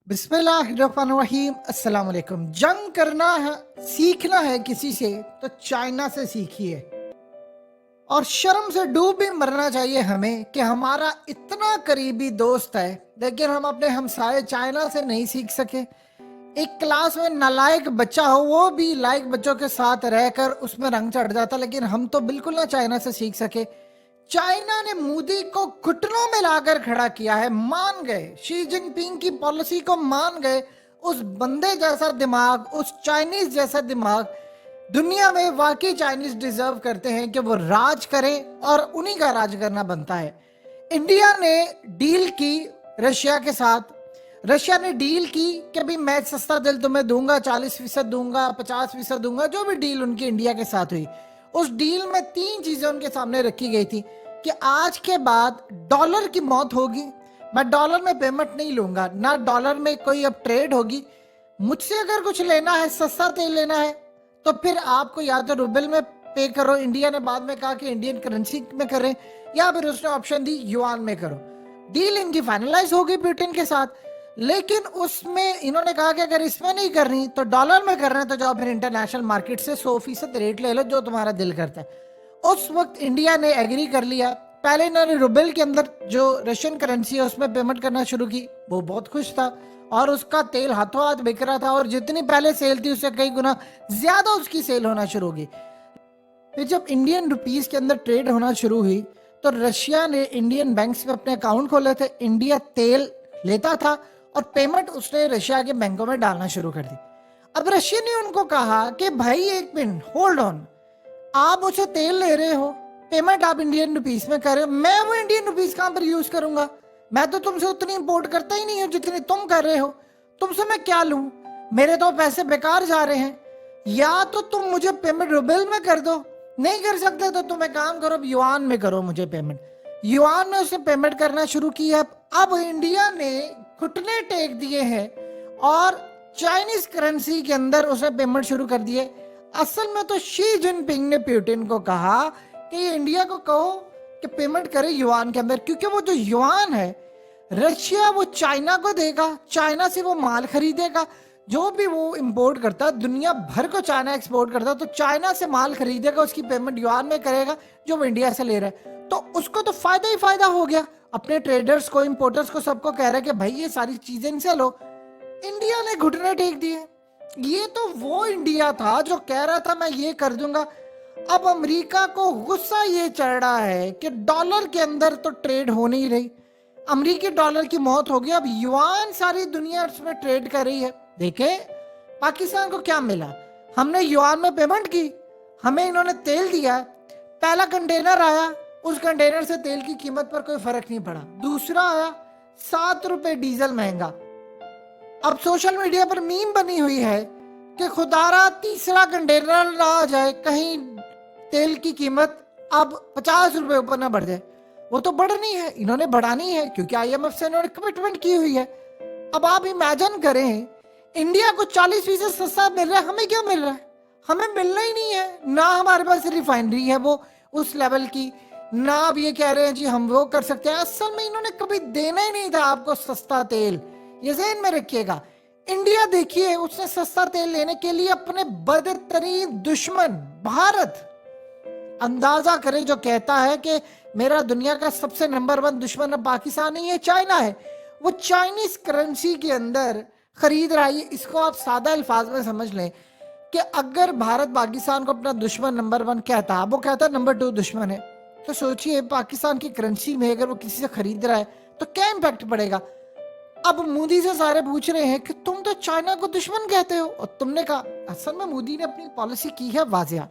बिस्मिल्लाहिर्रहमानिर्रहीम। अस्सलाम वालेकुम। जंग करना है, सीखना है किसी से तो चाइना से सीखिए। और शर्म से डूब भी मरना चाहिए हमें कि हमारा इतना करीबी दोस्त है लेकिन हम अपने हमसाये चाइना से नहीं सीख सके। एक क्लास में नालायक बच्चा हो वो भी लायक बच्चों के साथ रहकर उसमें रंग चढ़ जाता, लेकिन हम तो बिल्कुल ना चाइना से सीख सके। चाइना ने मोदी को घुटनों में लाकर खड़ा किया है, मान गए शी जिनपिंग की पॉलिसी को, मान गए। उस बंदे जैसा दिमाग, उस चाइनीज जैसा दिमाग दुनिया में वाकई चाइनीज डिजर्व करते हैं कि वो राज करें और उन्हीं का राज करना बनता है। इंडिया ने डील की रशिया के साथ। रशिया ने डील की कि भाई मैं सस्ता तेल तुम्हें दूंगा, 40% दूंगा, 50% दूंगा, जो भी डील उनकी इंडिया के साथ हुई। उस डील में 3 चीजें उनके सामने रखी गई थी कि आज के बाद डॉलर की मौत होगी, मैं डॉलर में पेमेंट नहीं लूंगा, ना डॉलर में कोई अब ट्रेड होगी। मुझसे अगर कुछ लेना है, सस्ता तेल लेना है, तो फिर आपको या तो रूबल में पे करो, इंडिया ने बाद में कहा कि इंडियन करेंसी में करें, या फिर उसने ऑप्शन दी युआन में करो। डील इनकी फाइनलाइज हो गई पुतिन के साथ, लेकिन उसमें इन्होंने कहा कि अगर इसमें नहीं करनी तो डॉलर में कर रहे हैं तो जाओ फिर इंटरनेशनल मार्केट से 100% रेट ले लो जो तुम्हारा दिल करता है। उस वक्त इंडिया ने एग्री कर लिया। पहले इन्होंने रूबल के अंदर जो रशियन करेंसी है उसमें पेमेंट करना शुरू की, वो बहुत खुश था और उसका तेल हाथों हाथ बिक रहा था और जितनी पहले सेल थी उससे कई गुना ज्यादा उसकी सेल होना शुरू होगी। फिर जब इंडियन रुपीस के अंदर ट्रेड होना शुरू हुई तो रशिया ने इंडियन बैंक्स में अपने अकाउंट खोले थे, इंडिया तेल लेता था और पेमेंट उसने रशिया के बैंकों में डालना शुरू कर दी। अब रशिया ने उनको कहा कि भाई एक मिनट होल्ड ऑन, आप मुझे तेल ले रहे हो, पेमेंट आप इंडियन रुपीस में कर रहे हो, मैं वो इंडियन रुपीस कहां पर यूज करूंगा? मैं तो तुमसे उतनी इंपोर्ट करता ही नहीं हूं जितनी तुम कर रहे हो, तुमसे मैं क्या लूं? मेरे तो पैसे बेकार जा रहे हैं। या तो तुम मुझे पेमेंट रूबल में कर दो, नहीं कर सकते तो तुम एक काम करो, युआन में करो मुझे पेमेंट। युआन में उसे पेमेंट करना शुरू किया। अब इंडिया ने घुटने टेक दिए हैं और चाइनीज करेंसी के अंदर उसे पेमेंट शुरू कर दिए। असल में तो शी जिनपिंग ने पुतिन को कहा कि ये इंडिया को कहो कि पेमेंट करे युआन के अंदर, क्योंकि वो जो युआन है रशिया वो चाइना को देगा, चाइना से वो माल खरीदेगा, जो भी वो इंपोर्ट करता है दुनिया भर को चाइना एक्सपोर्ट करता है, तो चाइना से माल खरीदेगा, उसकी पेमेंट युआन में करेगा जो वो इंडिया से ले रहा है। तो उसको तो फायदा ही फायदा हो गया, अपने ट्रेडर्स को, इंपोर्टर्स को, सबको कह रहा है कि भाई ये सारी चीजें इनसे लो। इंडिया ने घुटने टेक दिए। ये तो वो इंडिया था जो कह रहा था मैं ये कर दूंगा। अब अमेरिका को गुस्सा ये चढ़ रहा है कि डॉलर के अंदर तो ट्रेड हो नहीं रही, अमेरिकी डॉलर की मौत हो गई, अब युआन सारी दुनिया उसमें ट्रेड कर रही है। देखे पाकिस्तान को क्या मिला, हमने युआन में पेमेंट की, हमें इन्होंने तेल दिया, पहला कंटेनर आया, उस कंटेनर से तेल की कीमत पर कोई फर्क नहीं पड़ा। दूसरा आया, 7 रुपए डीजल महंगा। अब सोशल मीडिया पर मीम बनी हुई है कि खुदारा तीसरा कंटेनर ना आ जाए, कहीं तेल की कीमत अब 50 रुपए ऊपर ना बढ़ जाए। वो तो बढ़नी है, इन्होंने बढ़ानी है क्योंकि आईएमएफ से इन्होंने कमिटमेंट की हुई है। अब आप इमेजिन करें, इंडिया को 40% सस्ता मिल रहा है, हमें क्या मिल रहा है? हमें मिलना ही नहीं है, ना हमारे पास रिफाइनरी है वो उस लेवल की, ना अब ये कह रहे हैं जी हम वो कर सकते हैं। असल में इन्होंने कभी देना ही नहीं था आपको सस्ता तेल, ये ज़हन में रखिएगा। इंडिया देखिए, उसने सस्ता तेल लेने के लिए अपने बदतरीन दुश्मन भारत, अंदाजा करें, जो कहता है कि मेरा दुनिया का सबसे नंबर 1 दुश्मन अब पाकिस्तान नहीं है, चाइना है, वो चाइनीज करेंसी के अंदर खरीद रहा है। इसको आप सादा अल्फाज में समझ लें कि अगर भारत पाकिस्तान को अपना दुश्मन नंबर 1 कहता, वो कहता नंबर 2 दुश्मन है, तो सोचिए पाकिस्तान की करेंसी में अगर वो किसी से खरीद रहा है तो क्या इम्पैक्ट पड़ेगा। अब मोदी से सारे पूछ रहे हैं कि तुम तो चाइना को दुश्मन कहते हो, और तुमने कहा, असल में मोदी ने अपनी पॉलिसी की है वाजिया।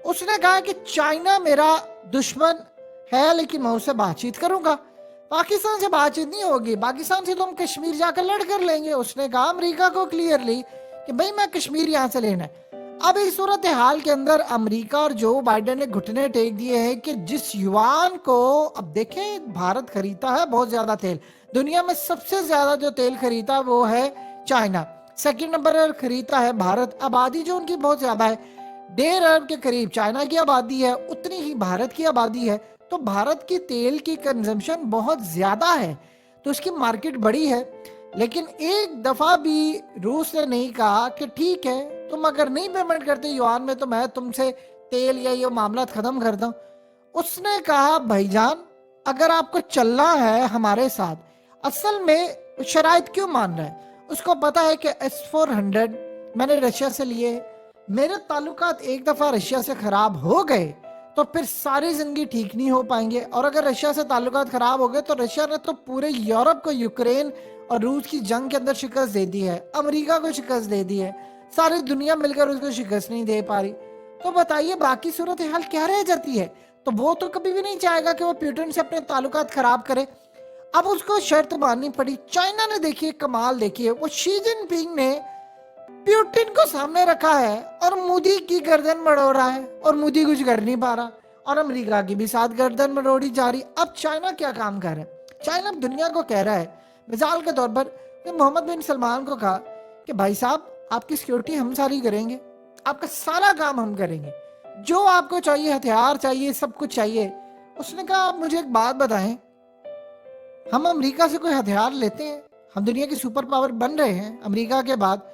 उसने कहा कि चाइना मेरा दुश्मन है लेकिन मैं उससे बातचीत करूंगा, पाकिस्तान से बातचीत नहीं होगी, पाकिस्तान से तुम कश्मीर जाकर लड़ कर लेंगे। उसने कहा अमेरिका को क्लियरली कि भाई मैं कश्मीर यहां से लेना है। अब इस सूरत हाल के अंदर अमेरिका और जो बाइडेन ने घुटने टेक दिए हैं कि जिस युआन को, अब देखें भारत खरीदता है बहुत ज्यादा तेल, दुनिया में सबसे ज्यादा जो तेल खरीदता है वो है चाइना, सेकंड नंबर पर खरीदता है भारत। आबादी जो उनकी बहुत ज्यादा है, 1.5 अरब के करीब चाइना की आबादी है, उतनी ही भारत की आबादी है, तो भारत की तेल की कंजम्पशन बहुत ज्यादा है, तो उसकी मार्केट बड़ी है। लेकिन एक दफा भी रूस ने नहीं कहा कि ठीक है, तुम अगर नहीं पेमेंट करते युआन में तो मैं तुमसे तेल या ये मामला खत्म कर दूं। उसने कहा भाईजान, अगर आपको चलना है हमारे साथ, असल में शराइत क्यों मान रहा है, उसको पता है कि S-400 मैंने रशिया से लिए, मेरे ताल्लुकात एक दफा रशिया से खराब हो गए तो फिर सारी जिंदगी ठीक नहीं हो पाएंगे, और अगर रशिया से ताल्लुकात खराब हो गए तो रशिया ने तो पूरे यूरोप को यूक्रेन और रूस की जंग के अंदर शिकस्त दे दी है, अमेरिका को शिकस्त दे दी है, सारी दुनिया मिलकर उसको शिकस्त नहीं दे पा रही। तो बताइए बाकी सूरत हाल क्या रह जाती है। तो वो तो कभी भी नहीं चाहेगा कि वो पुतिन से अपने ताल्लुकात खराब करे। अब उसको शर्त माननी पड़ी। चाइना ने देखिए कमाल, देखिए वो शी जिनपिंग ने पुतिन को सामने रखा है और मोदी की गर्दन मरोड़ रहा है, और मोदी कुछ कर नहीं पा रहा, और अमेरिका की भी साथ गर्दन मरोड़ी जा रही। अब चाइना क्या काम कर रहा है, चाइना अब दुनिया को कह रहा है, मिसाल के तौर पर मोहम्मद बिन सलमान को कहा कि भाई साहब आपकी सिक्योरिटी हम सारी करेंगे, आपका सारा काम हम करेंगे, जो आपको चाहिए, हथियार चाहिए, सब कुछ चाहिए। उसने कहा आप मुझे एक बात बताएं, हम अमेरिका से कोई हथियार लेते हैं, हम दुनिया की सुपर पावर बन रहे हैं अमेरिका के बाद,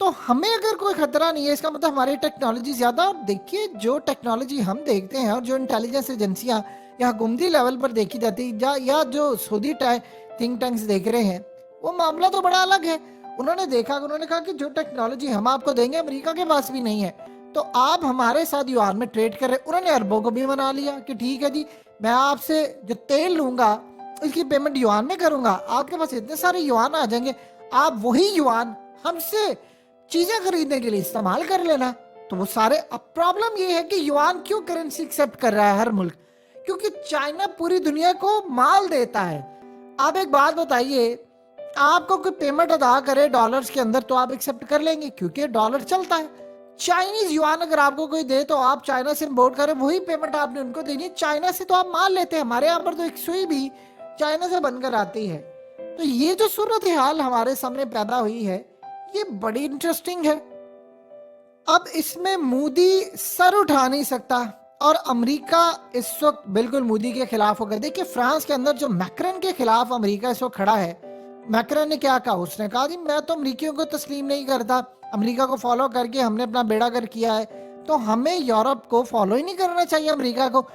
तो हमें अगर कोई खतरा नहीं है, इसका मतलब हमारी टेक्नोलॉजी ज्यादा। और देखिए जो टेक्नोलॉजी हम देखते हैं और जो इंटेलिजेंस एजेंसियां या हुकूमती लेवल पर देखी जाती या जो सऊदी थिंक टैंक्स देख रहे हैं, वो मामला तो बड़ा अलग है। उन्होंने देखा, उन्होंने कहा कि जो टेक्नोलॉजी हम आपको देंगे अमेरिका के पास भी नहीं है, तो आप हमारे साथ युआन में ट्रेड कर रहे। उन्होंने अरबों को भी मना लिया कि ठीक है जी, मैं आपसे जो तेल लूंगा इसकी पेमेंट युआन में करूंगा, आपके पास इतने सारे युआन आ जाएंगे, आप वही युआन हमसे चीजें खरीदने के लिए इस्तेमाल कर लेना। तो वो सारे, अब प्रॉब्लम ये है कि युआन क्यों करेंसी एक्सेप्ट कर रहा है हर मुल्क, क्योंकि चाइना पूरी दुनिया को माल देता है। आप एक बात बताइए, आपको कोई पेमेंट अदा करे डॉलर्स के अंदर तो आप एक्सेप्ट कर लेंगे क्योंकि डॉलर चलता है। चाइनीज युआन अगर आपको कोई दे तो आप चाइना से इंपोर्ट करें, वही पेमेंट आपने उनको देनी। चाइना से तो आप माल लेते हैं, हमारे यहाँ पर तो एक सुई भी चाइना से बनकर आती है। तो ये जो सूरत हाल हमारे सामने पैदा हुई है, ये बड़ी इंटरेस्टिंग है। अब इसमें मोदी सर उठा नहीं सकता, और अमेरिका इस वक्त बिल्कुल मोदी के खिलाफ हो गया। देखिए फ्रांस के अंदर जो मैक्रन के खिलाफ अमेरिका इस वक्त खड़ा है, मैक्रन ने क्या कहा, उसने कहा जी मैं तो अमेरिकियों को तस्लीम नहीं करता, अमेरिका को फॉलो करके हमने अपना बेड़ा गर्क किया है, तो हमें यूरोप को फॉलो ही नहीं करना चाहिए अमेरिका को।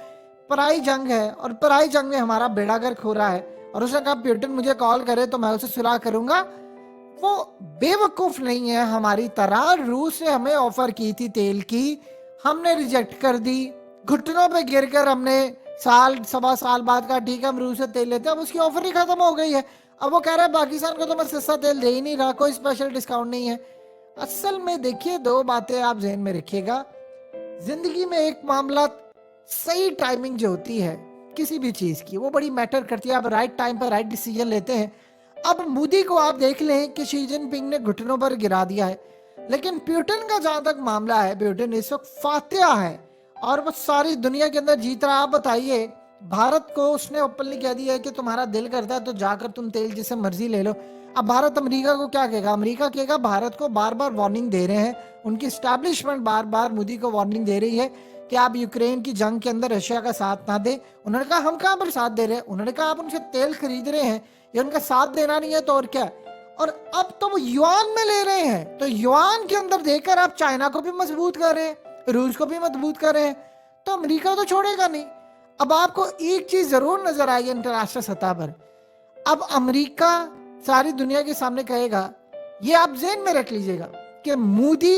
पराई जंग है और पराई जंग में हमारा बेड़ा गर्क हो रहा है। और उसने कहा पुतिन मुझे कॉल करे तो मैं उसे सुलह करूंगा। वो बेवकूफ नहीं है हमारी तरह। रूस ने हमें ऑफर की थी तेल की, हमने रिजेक्ट कर दी, घुटनों पे गिरकर हमने साल सवा साल बाद का ठीक है हम रूस से तेल लेते हैं। अब उसकी ऑफर ही खत्म हो गई है। अब वो कह रहा है पाकिस्तान को तो मैं सस्ता तेल दे ही नहीं रहा, कोई स्पेशल डिस्काउंट नहीं है। असल में देखिए दो बातें आप ज़हन में रखिएगा, जिंदगी में एक मामला सही टाइमिंग जो होती है किसी भी चीज की, वो बड़ी मैटर करती है। आप राइट टाइम पर राइट डिसीजन लेते हैं। अब मोदी को आप देख लें कि शी जिनपिंग ने घुटनों पर गिरा दिया है, लेकिन पुतिन का जहां तक मामला है, पुतिन इस वक्त फातिहा है और वो सारी दुनिया के अंदर जीत रहा है। आप बताइए, भारत को उसने ओपनली कह दिया है कि तुम्हारा दिल करता है तो जाकर तुम तेल जिसे मर्जी ले लो। अब भारत अमेरिका को क्या कहेगा, अमेरिका कहेगा भारत को बार बार वार्निंग दे रहे हैं, उनकी स्टैब्लिशमेंट बार बार मोदी को वार्निंग दे रही है कि आप यूक्रेन की जंग के अंदर रशिया का साथ ना दें। उन्होंने कहा हम कहां पर साथ दे रहे हैं, उन्होंने कहा आप उनसे तेल खरीद रहे हैं, ये उनका साथ देना नहीं है तो और क्या। और अब तो वो युआन में ले रहे हैं, तो युआन के अंदर देकर आप चाइना को भी मजबूत कर रहे हैं, रूस को भी मजबूत कर रहे हैं, तो अमेरिका तो छोड़ेगा नहीं। अब आपको एक चीज जरूर नजर आई अंतरराष्ट्रीय सतह पर, अब अमेरिका सारी दुनिया के सामने कहेगा, ये आप ज़हन में रख लीजिएगा कि मोदी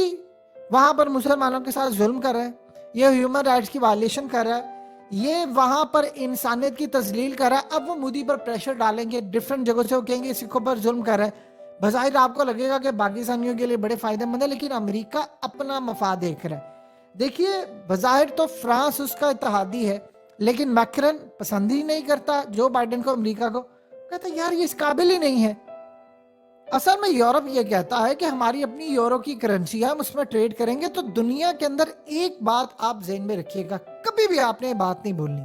वहां पर मुसलमानों के साथ जुल्म कर रहा है, ये ह्यूमन राइट्स की वायलेशन कर रहा है, ये वहां पर इंसानियत की तजलील कर रहा है। अब वो मोदी पर प्रेशर डालेंगे, डिफरेंट जगहों से वो कहेंगे सिखों पर जुल्म कर रहा है। बज़ाहिर आपको लगेगा कि पाकिस्तानियों के लिए बड़े फायदेमंद है, लेकिन अमेरिका अपना मफाद देख रहा है। देखिए बज़ाहिर तो फ्रांस उसका इत्तेहादी है, लेकिन मैक्रन पसंद ही नहीं करता जो बाइडेन को, अमेरिका को, कहता यार ये इस काबिल ही नहीं है। असल में यूरोप ये कहता है कि हमारी अपनी यूरो की करेंसी है, हम उसमें ट्रेड करेंगे। तो दुनिया के अंदर एक बात आप ज़हन में रखिएगा, कभी भी आपने ये बात नहीं भूलनी,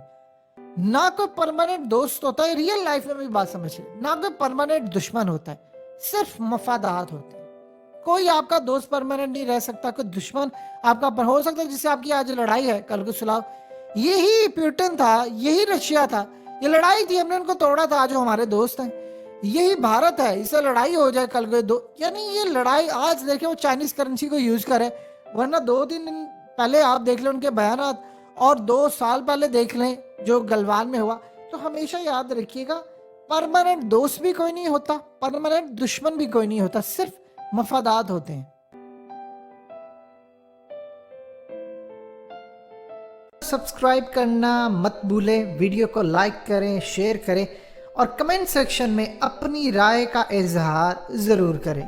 ना कोई परमानेंट दोस्त होता है, रियल लाइफ में भी बात समझिए, ना कोई परमानेंट दुश्मन होता है, सिर्फ मफादात होते हैं। कोई आपका दोस्त परमानेंट नहीं रह सकता, कोई दुश्मन आपका हो सकता है, जिससे आपकी आज लड़ाई है कल को सुलह। यही पुतिन था, यही रशिया था, ये लड़ाई थी, हमने उनको तोड़ा था, आज वो हमारे दोस्त हैं। यही भारत है, इससे लड़ाई हो जाए कल को दो, यानी ये लड़ाई आज देखे वो चाइनीज करेंसी को यूज करे, वरना 2-3 दिन पहले आप देख लें उनके बयानात और 2 साल पहले देख लें जो गलवान में हुआ। तो हमेशा याद रखिएगा, परमानेंट दोस्त भी कोई नहीं होता, परमानेंट दुश्मन भी कोई नहीं होता, सिर्फ मफादात होते हैं। सब्सक्राइब करना मत भूलें, वीडियो को लाइक करें, शेयर करें और कमेंट सेक्शन में अपनी राय का इजहार ज़रूर करें।